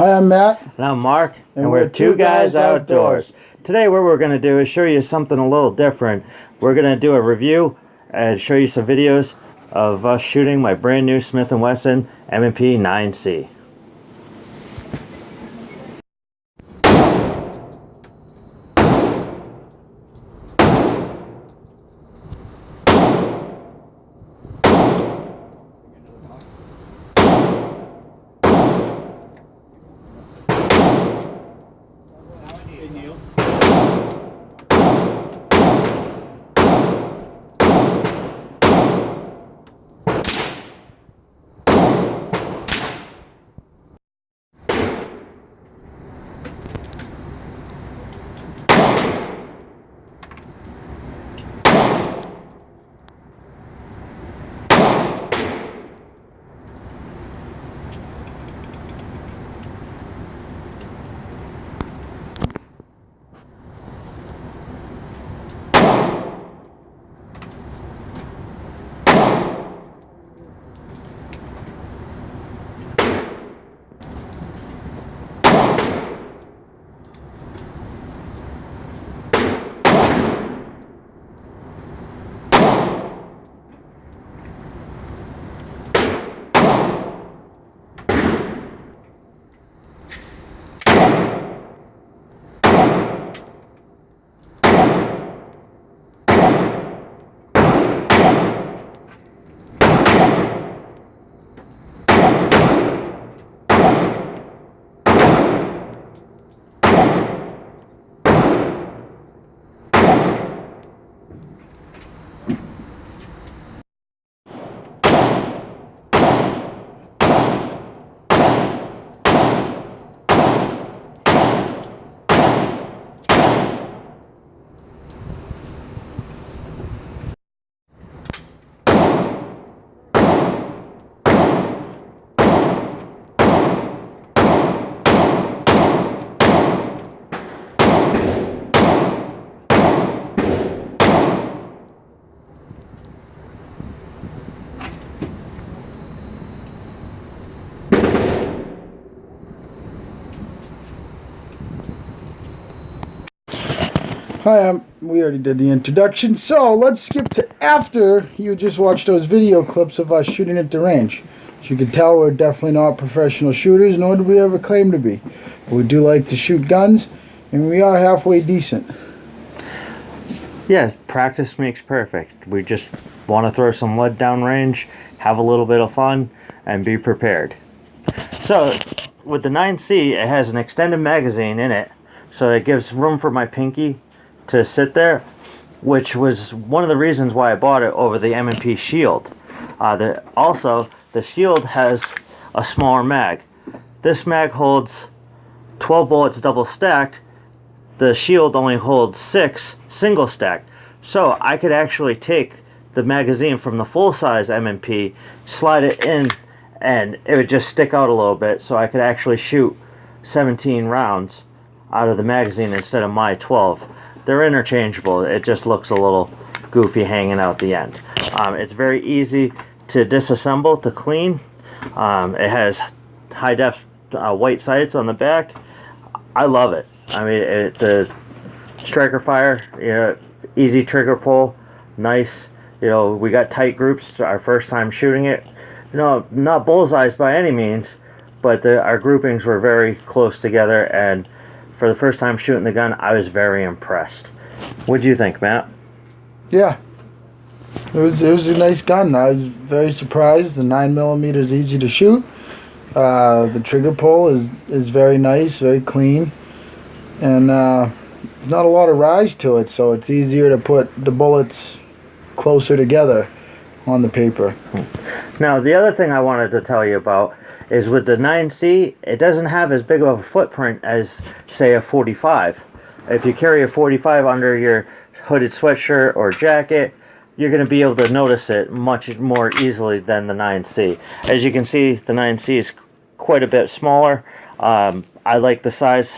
Hi, I'm Matt. And I'm Mark, and we're Two Guys Outdoors. Today what we're going to do is show you something a little different. We're going to do a review and show you some videos of us shooting my brand new Smith&Wesson M&P 9C. Hi, we already did the introduction, so let's skip to after you just watched those video clips of us shooting at the range. As you can tell, we're definitely not professional shooters, nor do we ever claim to be. But we do like to shoot guns, and we are halfway decent. Yeah, practice makes perfect. We just want to throw some lead down range, have a little bit of fun, and be prepared. So, with the 9C, it has an extended magazine in it, so it gives room for my pinky to sit there, which was one of the reasons why I bought it over the M&P Shield. Also, the Shield has a smaller mag. This mag holds 12 bullets double stacked. The Shield only holds 6 single stacked. So I could actually take the magazine from the full-size M&P, slide it in, and it would just stick out a little bit, so I could actually shoot 17 rounds out of the magazine instead of my 12. They're interchangeable. It just looks a little goofy hanging out the end. It's very easy to disassemble, to clean. It has high def white sights on the back. I love it. I mean, the striker fire, easy trigger pull, nice. We got tight groups. Our first time shooting it. Not bullseyes by any means, but our groupings were very close together, and for the first time shooting the gun, I was very impressed. What'd you think, Matt? Yeah, it was a nice gun. I was very surprised. The 9mm is easy to shoot. The trigger pull is very nice, very clean, and there's not a lot of rise to it, so it's easier to put the bullets closer together on the paper. Now, the other thing I wanted to tell you about is with the 9C, it doesn't have as big of a footprint as, say, a 45. If you carry a 45 under your hooded sweatshirt or jacket, you're going to be able to notice it much more easily than the 9C. As you can see, the 9C is quite a bit smaller. I like the size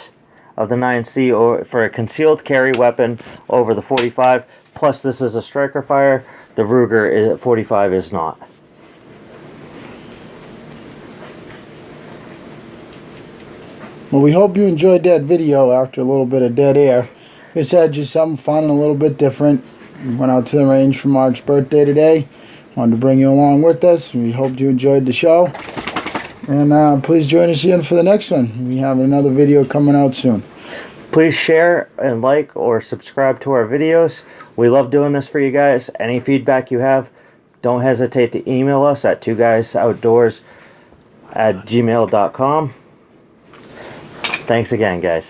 of the 9C for a concealed carry weapon over the 45. Plus, this is a striker fire. The Ruger 45 is not. Well, we hope you enjoyed that video after a little bit of dead air. We had just something fun and a little bit different. We went out to the range for Mark's birthday today. Wanted to bring you along with us. We hope you enjoyed the show. And please join us again for the next one. We have another video coming out soon. Please share and like or subscribe to our videos. We love doing this for you guys. Any feedback you have, don't hesitate to email us at twoguysoutdoors@gmail.com. Thanks again, guys.